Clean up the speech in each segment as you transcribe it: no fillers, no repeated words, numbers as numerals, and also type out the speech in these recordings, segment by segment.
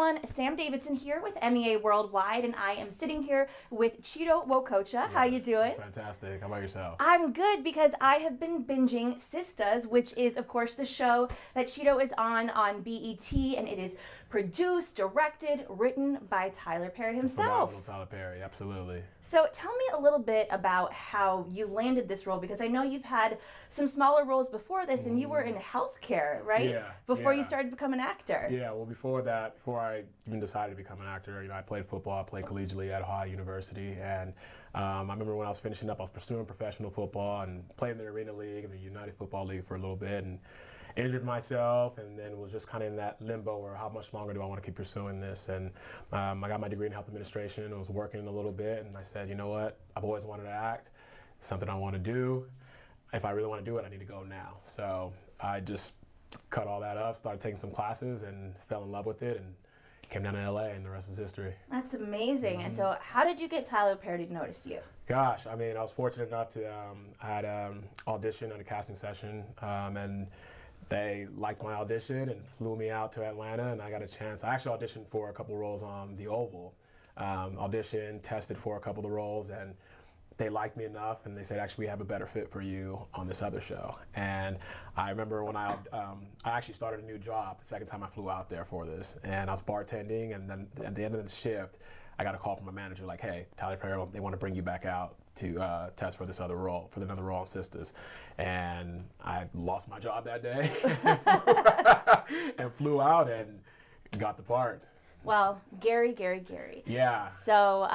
everyone, Sam Davidson here with MEA Worldwide, and I am sitting here with Chido Nwokocha. Yes, how you doing? Fantastic. How about yourself? I'm good because I have been binging Sistas, which is, of course, the show that Chido is on BET, and it is produced, directed, written by Tyler Perry himself. Phenomenal Tyler Perry, absolutely. So tell me a little bit about how you landed this role, because I know you've had some smaller roles before this, and you were in healthcare, right? Yeah. Before you started to become an actor. Yeah, well, before I even decided to become an actor, I played football. I played collegiately at Ohio University, and I remember when I was finishing up, I was pursuing professional football and played in the Arena League and the United Football League for a little bit, and injured myself, and then was just kind of in that limbo where how much longer do I want to keep pursuing this. And I got my degree in health administration and was working a little bit, and I said, you know what, I've always wanted to act. It's something I want to do. If I really want to do it, I need to go now. So I just cut all that up, started taking some classes, and fell in love with it, and came down to LA, and the rest is history. That's amazing. And so how did you get Tyler Perry to notice you? Gosh, I mean, I was fortunate enough to, I had audition at a casting session, and they liked my audition and flew me out to Atlanta, and I got a chance. I actually auditioned for a couple roles on the Oval. Auditioned, tested for a couple of the roles, and they liked me enough, and they said, actually, we have a better fit for you on this other show. And I remember when I actually started a new job the second time I flew out there for this, and I was bartending, and then at the end of the shift, I got a call from my manager like, hey, Tyler Perry, they want to bring you back out to test for this other role, for another role in Sistas. And I lost my job that day and flew out and got the part. Well, Gary. Yeah. So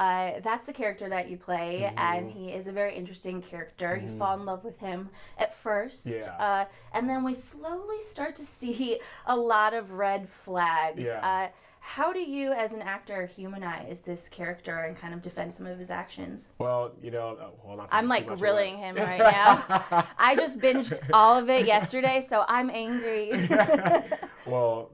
that's the character that you play, and he is a very interesting character. You fall in love with him at first, and then we slowly start to see a lot of red flags. Yeah. How do you, as an actor, humanize this character and kind of defend some of his actions? Well, I'm like grilling him right now. I just binged all of it yesterday, so I'm angry. Well,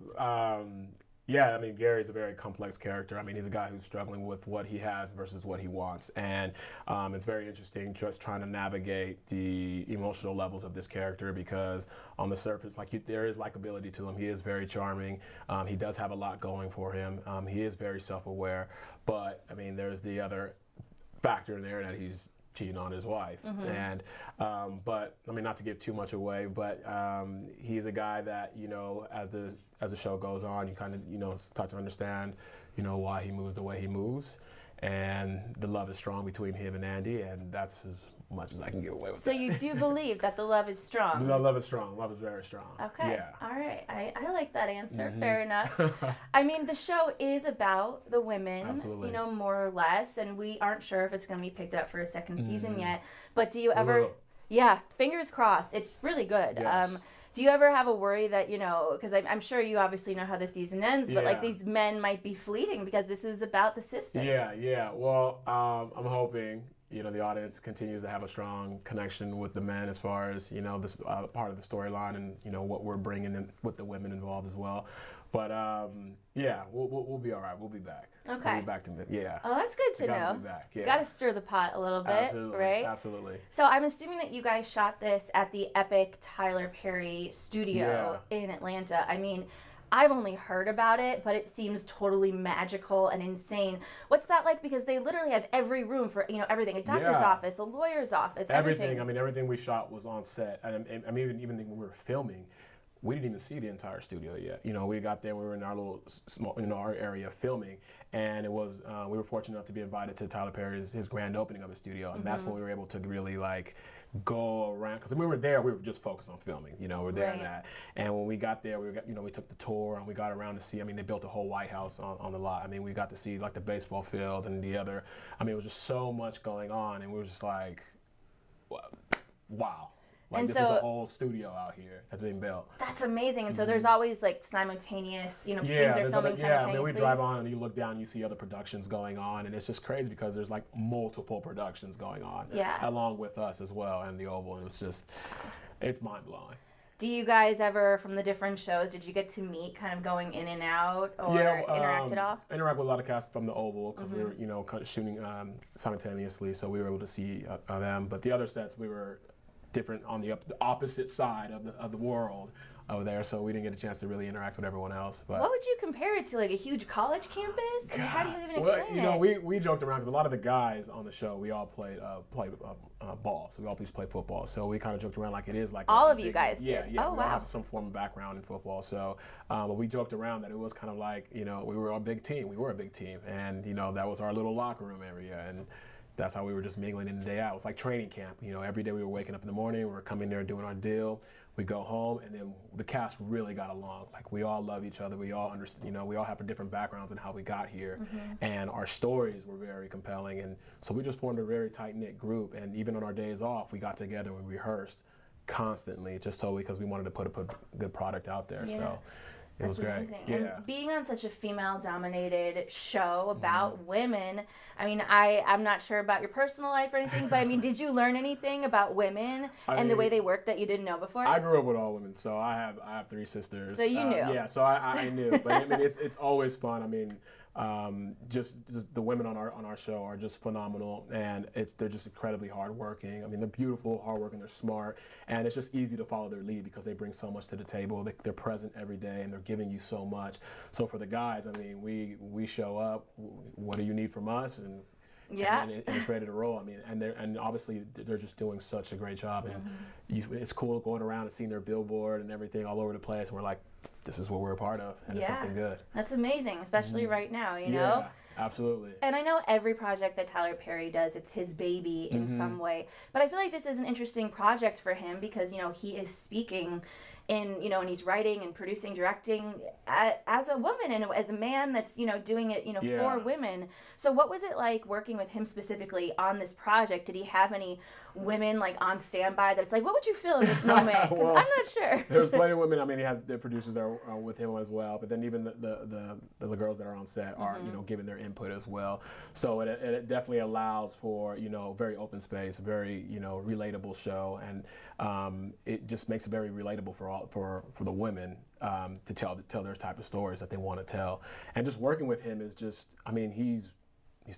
yeah, I mean, Gary's a very complex character. I mean, he's a guy who's struggling with what he has versus what he wants. And it's very interesting just trying to navigate the emotional levels of this character, because on the surface, there is likability to him. He is very charming. He does have a lot going for him. He is very self-aware. But, I mean, there's the other factor there that he's cheating on his wife. And but I mean, not to give too much away, but he's a guy that, as the show goes on, you kind of start to understand why he moves the way he moves, and the love is strong between him and Andy, and that's as much as I can give away with so that. You do believe that the love is strong? The love is strong. Love is very strong. Okay. Yeah. All right. I like that answer. Fair enough. I mean, the show is about the women, Absolutely. More or less, and we aren't sure if it's going to be picked up for a second season yet. But do you ever? Yeah, fingers crossed. It's really good. Yes. Do you ever have a worry that, because I'm sure you obviously know how the season ends, but like these men might be fleeting because this is about the sisters? Yeah. Well, I'm hoping, the audience continues to have a strong connection with the men as far as, this part of the storyline and, what we're bringing in with the women involved as well. But, yeah, we'll be all right. We'll be back. Okay. We'll be back to it. Yeah. Oh, that's good to know. Be back. Yeah. Got to stir the pot a little bit, Absolutely. right? Absolutely. So I'm assuming that you guys shot this at the epic Tyler Perry studio in Atlanta. I mean, I've only heard about it, but it seems totally magical and insane. What's that like? Because they literally have every room for, everything. A doctor's office, a lawyer's office, everything. I mean, everything we shot was on set. And I mean, even when we were filming, we didn't even see the entire studio yet. We got there, we were in our little small, our area filming, and it was, we were fortunate enough to be invited to Tyler Perry's, his grand opening of his studio, and that's when we were able to really go around, because when we were there, we were just focused on filming, we're there and that. And when we got there, we took the tour, and we got around to see, I mean, they built a whole White House on the lot. I mean, we got to see the baseball fields and the other, I mean, it was just so much going on, and we were just like, wow. This is a whole studio out here that's being built. That's amazing. And so there's always simultaneous, things are filming simultaneously. Yeah, I mean, we drive on and you look down and you see other productions going on, and it's just crazy because there's multiple productions going on along with us as well and the Oval, and it's mind-blowing. Do you guys ever, from the different shows, did you get to meet kind of going in and out or interact at all? Interact with a lot of cast from the Oval because we were, kind of shooting simultaneously, so we were able to see them. But the other sets, we were different on the opposite side of the world over there, so we didn't get a chance to really interact with everyone else. But what would you compare it to, like a huge college campus? I mean, how do you even explain you know, we joked around because a lot of the guys on the show, we all played ball, so we all played football. So we kind of joked around like it is like all of you guys did. Yeah, Oh, we wow. all have some form of background in football. So, but we joked around that it was kind of like, you know, we were a big team. We were a big team, and you know, that was our little locker room area, and that's how we were just mingling in the day out. It was like training camp. You know, every day we were waking up in the morning, we were coming there doing our deal. We go home, and then the cast really got along. Like, we all love each other. We all understand, you know, we all have different backgrounds in how we got here, and our stories were very compelling. And so we just formed a very tight-knit group. And even on our days off, we got together and rehearsed constantly, just so because we wanted to put a good product out there. Yeah. So it was great. Amazing. Yeah. And being on such a female-dominated show about women, I mean, I'm not sure about your personal life or anything, but I mean, did you learn anything about women and the way they work that you didn't know before? I grew up with all women, so I have 3 sisters. So you knew. Yeah, so I knew. But I mean, it's always fun. I mean, just the women on our show are just phenomenal, and they're just incredibly hardworking. I mean, they're beautiful, hardworking, they're smart, and it's just easy to follow their lead because they bring so much to the table. They're present every day, and they're giving you so much. So for the guys, I mean, we show up. What do you need from us? And it's ready to roll. I mean, and obviously they're just doing such a great job, and it's cool going around and seeing their billboard and everything all over the place. And we're like, this is what we're a part of, and it's something good. That's amazing, especially right now, you know? Yeah, absolutely. And I know every project that Tyler Perry does, it's his baby in some way. But I feel like this is an interesting project for him because, you know, he is speaking in, you know, and he's writing and producing, directing as a woman and as a man that's, you know, doing it, you know, for women. So what was it like working with him specifically on this project? Did he have any women like on standby that it's like, what would you feel in this moment? Because Well, I'm not sure. There's plenty of women. I mean, he has the producers that are with him as well, but then even the girls that are on set are, you know, giving their input as well. So it definitely allows for, you know, very open space, very, you know, relatable show, and it just makes it very relatable for the women to tell their type of stories that they want to tell. And just working with him is just, I mean, he's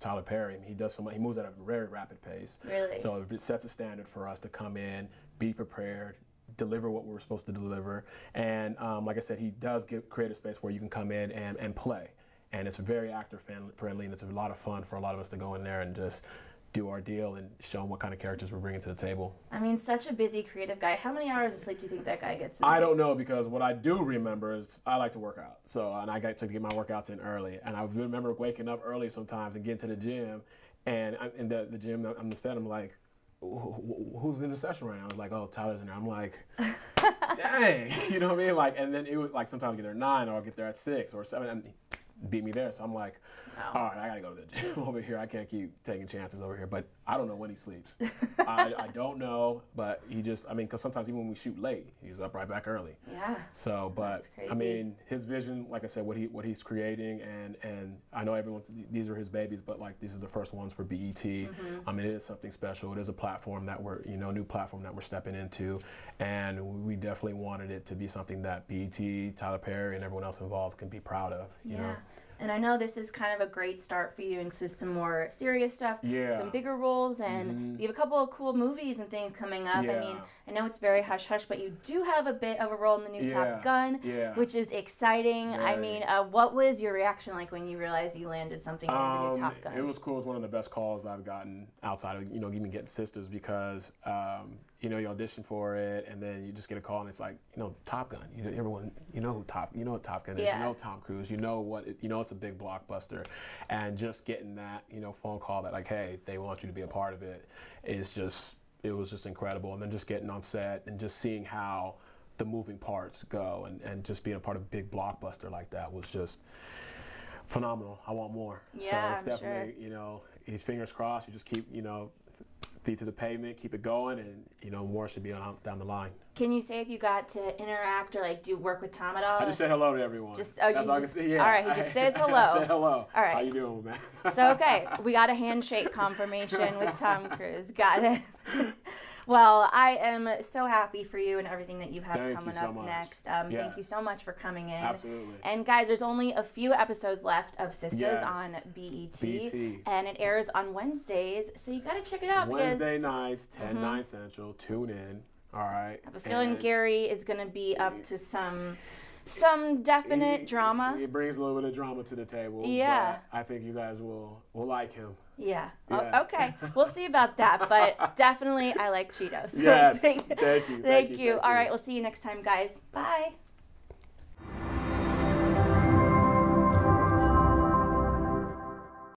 Tyler Perry. He does he moves at a very rapid pace. Really? So it sets a standard for us to come in, be prepared, deliver what we're supposed to deliver. And like I said, he does create a space where you can come in and play. And it's very actor friendly, and it's a lot of fun for a lot of us to go in there and just do our deal and show them what kind of characters we're bringing to the table. I mean, such a busy creative guy. How many hours of sleep do you think that guy gets? I don't know, because what I do remember is I like to work out. And I got to get my workouts in early. And I remember waking up early sometimes and getting to the gym. And I'm in the gym, I'm the set, I'm like, who's in the session right now? I was like, oh, Tyler's in there. I'm like, dang, you know what I mean? Like, and then it was like sometimes I get there at 9 or I'll get there at 6 or 7 and beat me there. So I'm like, all right, I gotta go to the gym over here. I can't keep taking chances over here. But I don't know when he sleeps. I don't know, but he just, I mean, because sometimes even when we shoot late, he's up right back early. Yeah. So, but I mean, his vision, like I said, what he's creating, and I know these are his babies, but like these are the first ones for BET. I mean, it is something special. It is a platform that new platform that we're stepping into, and we definitely wanted it to be something that BET, Tyler Perry, and everyone else involved can be proud of. You know? And I know this is kind of a great start for you into some more serious stuff, some bigger roles, and you have a couple of cool movies and things coming up. I mean, I know it's very hush-hush, but you do have a bit of a role in the new Top Gun, which is exciting. Very. I mean, what was your reaction like when you realized you landed something in the new Top Gun? It was cool. It was one of the best calls I've gotten outside of, you know, even getting Sistas, because, you know, you audition for it, and then you just get a call, and it's like, you know, Top Gun. Everyone, you know what Top Gun is. You know Tom Cruise. You know it's a big blockbuster, and just getting that, you know, phone call that like, hey, they want you to be a part of it, it was just incredible. And then just getting on set and just seeing how the moving parts go, and just being a part of a big blockbuster like that was just phenomenal. I want more. Yeah, so it's definitely, you know, his fingers crossed. You just keep, you know, feet to the pavement, keep it going, and, you know, more should be down the line. Can you say if you got to interact or like do work with Tom at all? I just say hello to everyone. That's all I can say. Yeah. All right, he just says hello. Say hello. All right. How you doing, man? So okay, we got a handshake confirmation with Tom Cruise. Got it. Well, I am so happy for you and everything that you have coming up next. Thank you so much for coming in. Absolutely. And guys, there's only a few episodes left of Sistas on BET. And it airs on Wednesdays, so you got to check it out. Wednesday nights, 10, 9 Central. Tune in. All right. I have a feeling Gary is going to be up to some definite drama. He brings a little bit of drama to the table. Yeah. But I think you guys will like him. Yeah. Oh, okay. We'll see about that, but definitely I like Chido. So yes. thank you. Thank you. All right. We'll see you next time, guys. Bye.